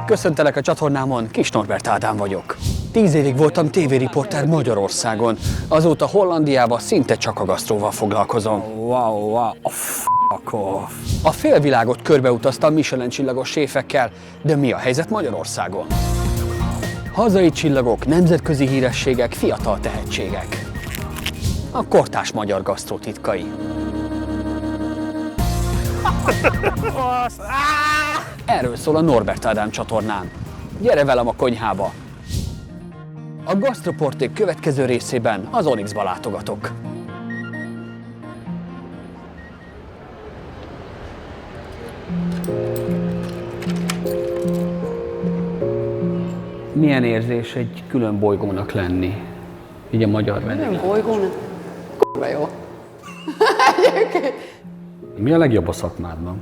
Köszöntelek a csatornámon, Kis Norbert Ádám vagyok. 10 évig voltam tévériporter Magyarországon, azóta Hollandiában szinte csak a gasztróval foglalkozom. Wow, fuck off. A félvilágot körbeutaztam Michelin csillagos séfekkel, de mi a helyzet Magyarországon? Hazai csillagok, nemzetközi hírességek, fiatal tehetségek. A kortárs magyar gasztró titkai. Erről szól a Norbert Ádám csatornán. Gyere velem a konyhába! A Gasztroporték következő részében az Onyxba látogatok. Milyen érzés egy külön bolygónak lenni, így a magyar vendég? Külön bolygónak? K***ba jó. Mi a legjobb a szakmádban?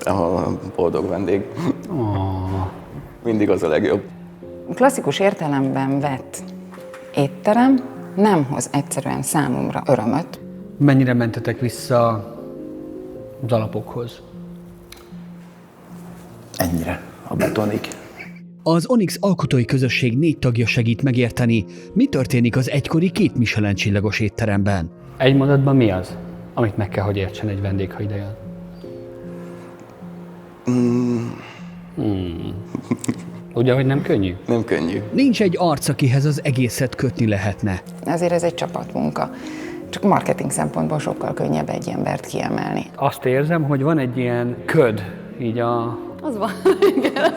A boldog vendég. Mindig az a legjobb. Klasszikus értelemben vett étterem nem hoz egyszerűen számomra örömöt. Mennyire mentetek vissza az alapokhoz? Ennyire, a betonig. Az Onyx alkotói közösség 4 tagja segít megérteni, mi történik az egykori 2 Michelin csillagos étteremben. Egy mondatban mi az, amit meg kell, hogy értsen egy vendég, ha ide jön? Ugye, hogy nem könnyű? Nem könnyű. Nincs egy arc, akihez az egészet kötni lehetne. Ezért ez egy csapatmunka. Csak marketing szempontból sokkal könnyebb egy embert kiemelni. Azt érzem, hogy van egy ilyen köd, így a... Az van, igen.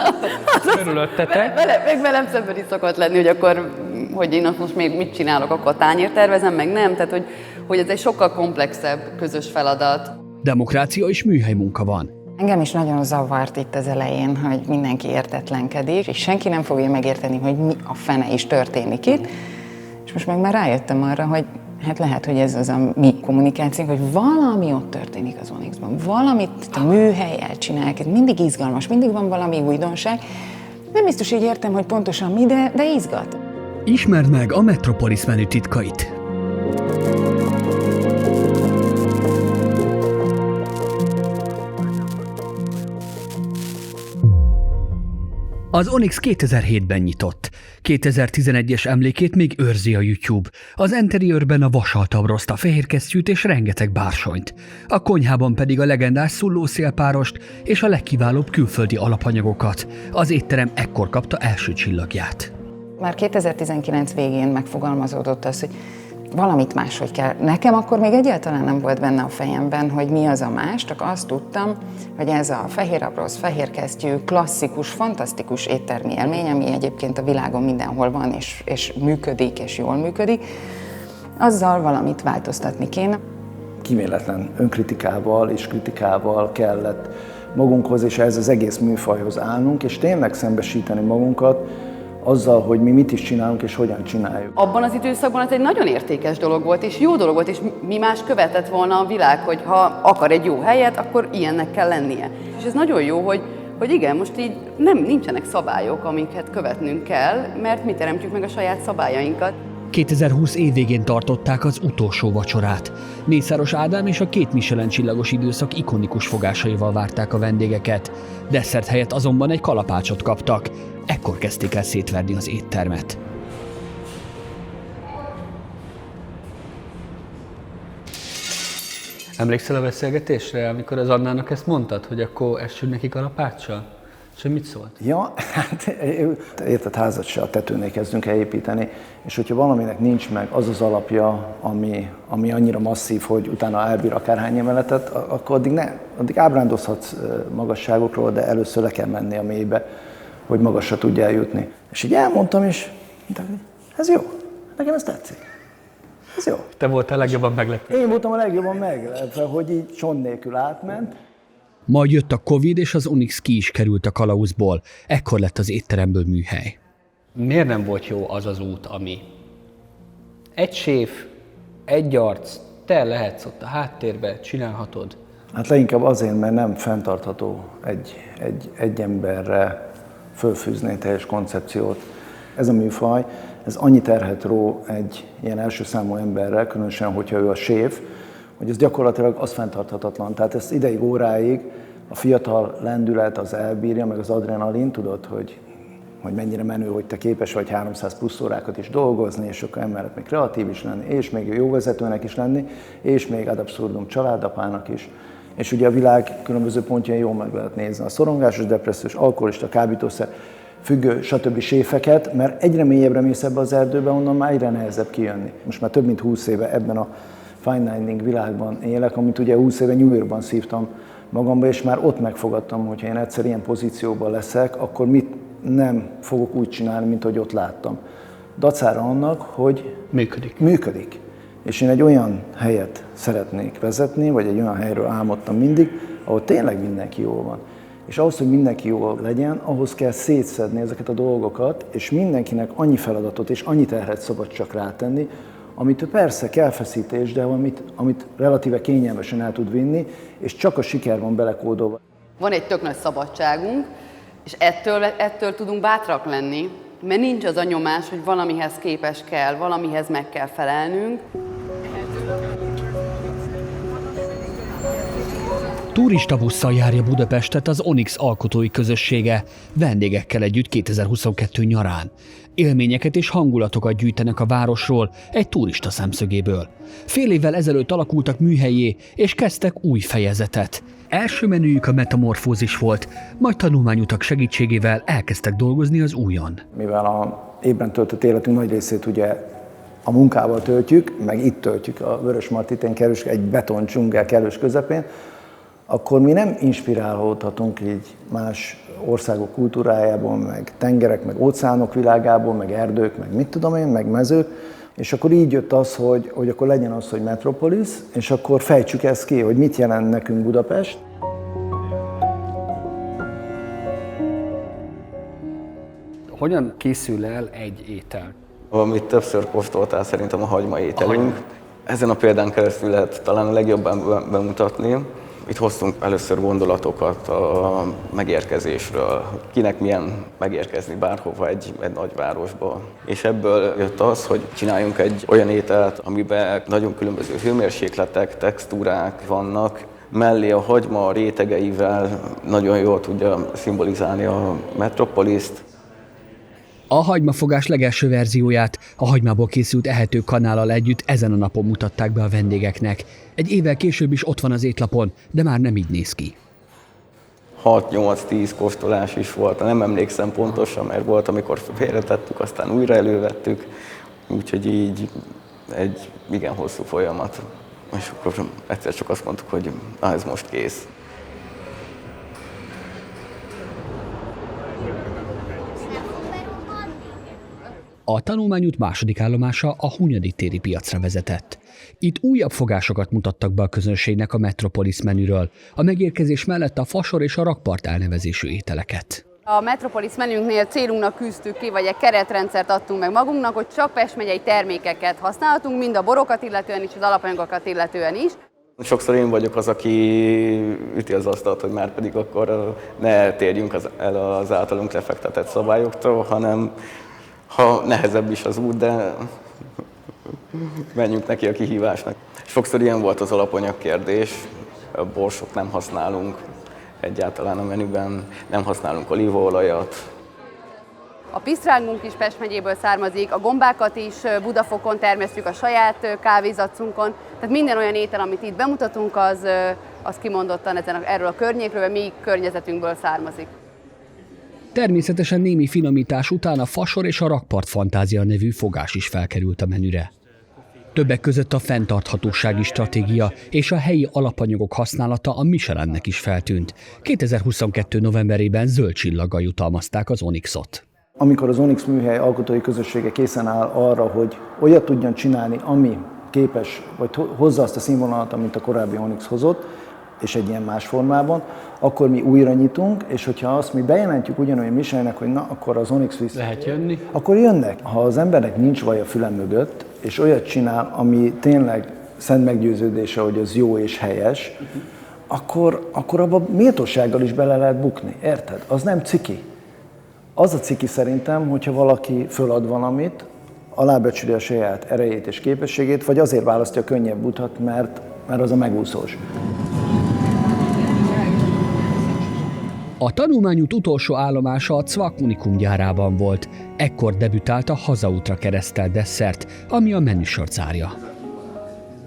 Körülöttetek. Még velem szemben is szokott lenni, hogy akkor, hogy én azt most még mit csinálok, akkor tányért tervezem, meg nem. Tehát, hogy ez egy sokkal komplexebb közös feladat. Demokrácia és műhely munka van. Engem is nagyon zavart itt az elején, hogy mindenki értetlenkedik, és senki nem fogja megérteni, hogy mi a fene is történik itt. És most meg már rájöttem arra, hogy hát lehet, hogy ez az a mi kommunikációnk, hogy valami ott történik az Onyxban. Valamit a műhellyel csinálják, mindig izgalmas, mindig van valami újdonság. Nem biztos, hogy értem, hogy pontosan mi, de izgat. Ismerd meg a Metropolis menü titkait. Az Onyx 2007-ben nyitott. 2011-es emlékét még őrzi a YouTube. Az interiőrben a vasaltabb roszt, a fehérkesztyűt és rengeteg bársonyt. A konyhában pedig a legendás szullószélpárost és a legkiválóbb külföldi alapanyagokat. Az étterem ekkor kapta első csillagját. Már 2019 végén megfogalmazódott az, hogy valamit máshogy kell. Nekem akkor még egyáltalán nem volt benne a fejemben, hogy mi az a más, csak azt tudtam, hogy ez a fehér abrosz, fehér kesztyű, klasszikus, fantasztikus éttermi élmény, ami egyébként a világon mindenhol van, és működik, és jól működik, azzal valamit változtatni kéne. Kíméletlen önkritikával és kritikával kellett magunkhoz és ehhez az egész műfajhoz állnunk, és tényleg szembesíteni magunkat azzal, hogy mi mit is csinálunk és hogyan csináljuk. Abban az időszakban ez egy nagyon értékes dolog volt, és jó dolog volt, és mi más követett volna a világ, hogy ha akar egy jó helyet, akkor ilyennek kell lennie. És ez nagyon jó, hogy igen, most így nincsenek szabályok, amiket követnünk kell, mert mi teremtjük meg a saját szabályainkat. 2020 év végén tartották az utolsó vacsorát. Mészáros Ádám és a 2 Michelin csillagos időszak ikonikus fogásaival várták a vendégeket. Desszert helyett azonban egy kalapácsot kaptak. Ekkor kezdték el szétverni az éttermet. Emlékszel a beszélgetésre, amikor az Annának ezt mondtad, hogy akkor essünk neki kalapáccsal? És hogy mit szólt? Ja, hát érted, házat se a tetőnél kezdünk el építeni, és hogyha valaminek nincs meg az az alapja, ami annyira masszív, hogy utána elbír akárhány emeletet, akkor addig ábrándozhatsz magasságokról, de először le kell menni a mélybe, hogy magasra tudj eljutni. És így elmondtam, és ez jó, nekem ez tetszik. Ez jó. Te voltál legjobban meglepő. Én voltam a legjobban meglepve, hogy így csont nélkül átment. Majd jött a Covid, és az Onyx ki is került a kalauzból. Ekkor lett az étteremből műhely. Miért nem volt jó az az út, ami egy séf, egy arc, te lehetsz ott a háttérbe, csinálhatod? Hát leginkább azért, mert nem fenntartható egy emberre fölfűzni egy teljes koncepciót. Ez a műfaj, ez annyi terhet ró egy ilyen első számú emberre, különösen, hogyha ő a séf, hogy ez gyakorlatilag az fenntarthatatlan. Tehát ezt ideig, óráig a fiatal lendület az elbírja, meg az adrenalin, tudod, hogy hogy mennyire menő, hogy te képes vagy 300 plusz órákat is dolgozni, és akkor emellett még kreatív is lenni, és még jó vezetőnek is lenni, és még ad abszurdum családapának is. És ugye a világ különböző pontjain jól meg lehet nézni a szorongásos, depressziós, alkoholista, kábítószer, függő, stb. Séfeket, mert egyre mélyebbre mész ebbe az erdőbe, onnan már egyre nehezebb kijönni. Most már több mint 20 éve ebben a fine dining világban élek, amit ugye 20 éve New Yorkban szívtam magamba, és már ott megfogadtam, hogy ha én egyszer ilyen pozícióban leszek, akkor mit nem fogok úgy csinálni, mint ahogy ott láttam. Dacára annak, hogy működik. És én egy olyan helyet szeretnék vezetni, vagy egy olyan helyről álmodtam mindig, ahol tényleg mindenki jól van. És ahhoz, hogy mindenki jól legyen, ahhoz kell szétszedni ezeket a dolgokat, és mindenkinek annyi feladatot és annyi terhet szabad csak rátenni, amit persze kell feszítés, de amit relatíve kényelmesen el tud vinni, és csak a siker van belekódolva. Van egy tök nagy szabadságunk, és ettől tudunk bátrak lenni, mert nincs az a nyomás, hogy valamihez képes kell, valamihez meg kell felelnünk. Turistabusszal járja Budapestet az Onyx alkotói közössége, vendégekkel együtt 2022 nyarán. Élményeket és hangulatokat gyűjtenek a városról egy turista szemszögéből. Fél évvel ezelőtt alakultak műhellyé, és kezdtek új fejezetet. Első menüjük a metamorfózis volt, majd tanulmányutak segítségével elkezdtek dolgozni az újon. Mivel a évben töltött életünk nagy részét ugye a munkával töltjük, meg itt töltjük a Vörösmarty-tén kerülős, egy beton dzsungel kerülős közepén, akkor mi nem inspirálódhatunk így más országok kultúrájából, meg tengerek, meg óceánok világából, meg erdők, meg mit tudom én, meg mezők, és akkor így jött az, hogy akkor legyen az, hogy Metropolis, és akkor fejtsük ezt ki, hogy mit jelent nekünk Budapest. Hogyan készül el egy étel? Amit többször kóstoltál szerintem a hagyma ételünk. Ezen a példán keresztül lehet talán a legjobban bemutatni. Itt hoztunk először gondolatokat a megérkezésről, kinek milyen megérkezni bárhova egy nagyvárosba. És ebből jött az, hogy csináljunk egy olyan ételt, amiben nagyon különböző hőmérsékletek, textúrák vannak, mellé a hagyma rétegeivel nagyon jól tudja szimbolizálni a Metropoliszt. A hagymafogás legelső verzióját a hagymából készült ehető kanállal együtt ezen a napon mutatták be a vendégeknek. Egy évvel később is ott van az étlapon, de már nem így néz ki. 6-8-10 kóstolás is volt, nem emlékszem pontosan, mert volt, amikor félretettük, aztán újra elővettük, úgyhogy így egy igen hosszú folyamat. És akkor egyszer csak azt mondtuk, hogy ez most kész. A tanulmányút második állomása a Hunyadi téri piacra vezetett. Itt újabb fogásokat mutattak be a közönségnek a Metropolis menüről, a megérkezés mellett a fasor és a rakpart elnevezésű ételeket. A Metropolis menünknél célunknak küzdtük ki, vagy egy keretrendszert adtunk meg magunknak, hogy csak Pest megyei termékeket használhatunk, mind a borokat illetően is, az alapanyagokat illetően is. Sokszor én vagyok az, aki üti az asztalt, hogy már pedig akkor ne térjünk el az általunk lefektetett szabályoktól, hanem ha nehezebb is az út, de menjünk neki a kihívásnak. Sokszor ilyen volt az alapanyag kérdés, borsot nem használunk egyáltalán a menüben, nem használunk olívaolajat. A pisztrángunk is Pest megyéből származik, a gombákat is Budafokon termesztjük a saját kávézacunkon, tehát minden olyan étel, amit itt bemutatunk, az kimondottan erről a környékről, mi környezetünkből származik. Természetesen némi finomítás után a fasor és a rakpart fantázia nevű fogás is felkerült a menüre. Többek között a fenntarthatósági stratégia és a helyi alapanyagok használata a Michelinnek is feltűnt. 2022. novemberében zöld csillaggal jutalmazták az Onyxot. Amikor az Onyx műhely alkotói közössége készen áll arra, hogy olyat tudjon csinálni, ami képes, vagy hozza azt a színvonalat, amit a korábbi Onyx hozott, és egy ilyen más formában, akkor mi újra nyitunk, és hogyha azt mi bejelentjük ugyanolyan Michelinnek, hogy na, akkor az Onyx vissza. Lehet jönni? Akkor jönnek. Ha az embernek nincs vaj a fülem mögött, és olyat csinál, ami tényleg szent meggyőződése, hogy az jó és helyes, akkor abban méltósággal is bele lehet bukni. Érted? Az nem ciki. Az a ciki szerintem, hogyha valaki fölad valamit, alábecsüli a saját erejét és képességét, vagy azért választja a könnyebb utat, mert az a megúszós. A tanulmányút utolsó állomása a Cvak Unikum gyárában volt. Ekkor debütált a Hazaútra keresztelt desszert, ami a menüsort zárja.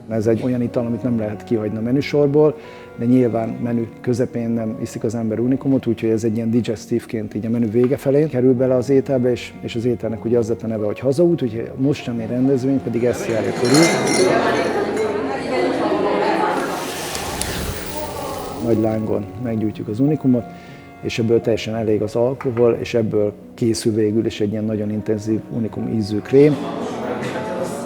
Ez egy olyan ital, amit nem lehet kihagyni a menüsorból, de nyilván menü közepén nem iszik az ember unikumot, úgyhogy ez egy ilyen digestívként így a menü vége felé kerül bele az ételbe, és az ételnek ugye az lett a neve, hogy Hazaút, úgyhogy a mostani rendezvény pedig ezt járja körül. Nagy lángon meggyújtjuk az unikumot, és ebből teljesen elég az alkohol, és ebből készül végül is egy ilyen nagyon intenzív unikum ízű krém.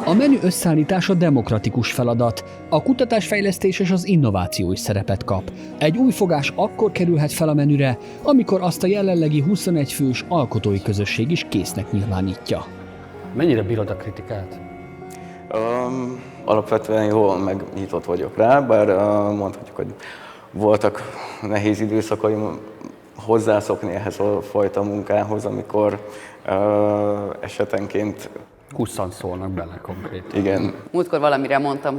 A menü összeállítása demokratikus feladat, a kutatásfejlesztés és az innováció is szerepet kap. Egy új fogás akkor kerülhet fel a menüre, amikor azt a jelenlegi 21 fős alkotói közösség is késznek nyilvánítja. Mennyire bírod a kritikát? Alapvetően jól megnyitott vagyok rá, bár mondhatjuk, hogy voltak nehéz időszakaim hozzászokni ehhez a fajta munkához, amikor esetenként Kusszan szólnak bele konkrétan. igen. Múltkor valamire mondtam,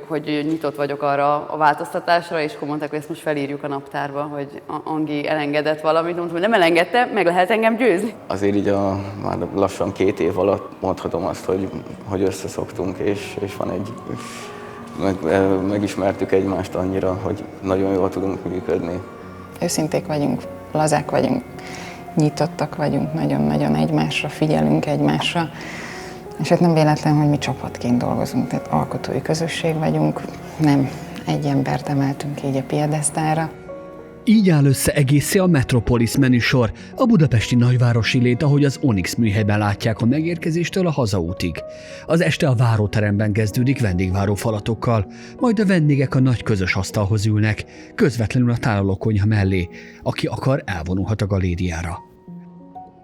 hogy nyitott vagyok arra a változtatásra, és akkor mondták, hogy ezt most felírjuk a naptárba, hogy Angi elengedett valamit, mondtam, hogy nem elengedte, meg lehet engem győzni. Azért így már lassan 2 év alatt mondhatom azt, hogy összeszoktunk, és van egy... megismertük egymást annyira, hogy nagyon jól tudunk működni. Őszinték vagyunk, lazák vagyunk, nyitottak vagyunk, nagyon-nagyon egymásra figyelünk egymásra. És hát nem véletlen, hogy mi csapatként dolgozunk, tehát alkotói közösség vagyunk, nem egy embert emeltünk így a piedesztára. Így áll össze egészé a Metropolis menüsor, a budapesti nagyvárosi lét, ahogy az Onyx műhelyben látják a megérkezéstől a Hazaútig. Az este a váróteremben kezdődik vendégváró falatokkal, majd a vendégek a nagy közös asztalhoz ülnek, közvetlenül a tálalókonyha mellé, aki akar elvonulhat a galériára.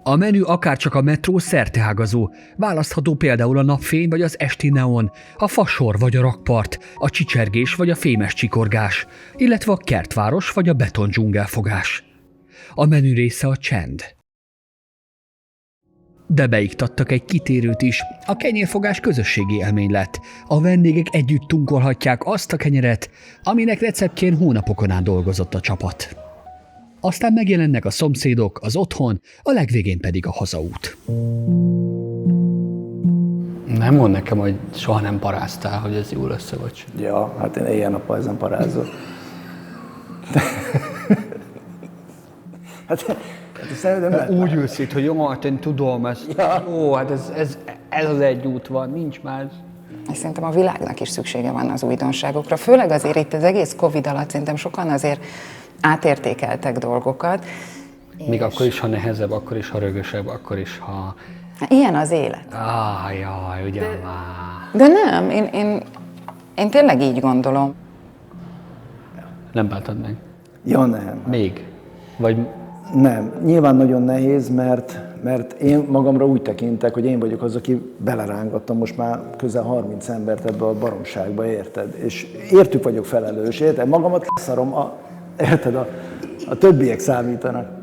A menü akárcsak a metró szerteágazó, választható például a napfény vagy az esti neon, a fasor vagy a rakpart, a csicsergés vagy a fémes csikorgás, illetve a kertváros vagy a betondzsungelfogás. A menü része a csend. De beiktattak egy kitérőt is, a kenyérfogás közösségi élmény lett. A vendégek együtt tunkolhatják azt a kenyeret, aminek receptjén hónapokon át dolgozott a csapat. Aztán megjelennek a szomszédok, az otthon, a legvégén pedig a hazaút. Nem mondd nekem, hogy soha nem paráztál, hogy ez jól össze vagy. Ja, hát én éjjel-nappal ezen parázok. hát szerintem Úgy ülsz itt, hogy jó, hát én tudom, jó, hát ez az egy út van, nincs más. És szerintem a világnak is szüksége van az újdonságokra, főleg azért itt az egész Covid alatt szerintem sokan azért átértékeltek dolgokat. Még akkor is, ha nehezebb, akkor is, ha rögösebb, akkor is, ha... Ilyen az élet. Jaj, ugyan már. De nem, én tényleg így gondolom. Nem bántad meg? Ja, nem. Még? Vagy Nem. Nyilván nagyon nehéz, mert én magamra úgy tekintek, hogy én vagyok az, aki belerángattam most már közel 30 embert ebbe a baromságba, érted? És értük vagyok felelős, érted? Magamat leszarom, érted? A többiek számítanak.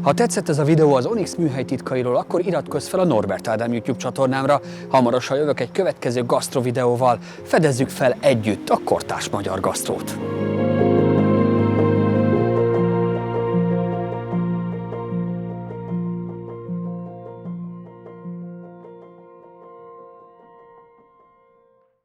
Ha tetszett ez a videó az Onyx műhely titkairól, akkor iratkozz fel a Norbert Ádám YouTube csatornámra. Hamarosan jövök egy következő gasztro videóval. Fedezzük fel együtt a kortárs magyar gasztrót.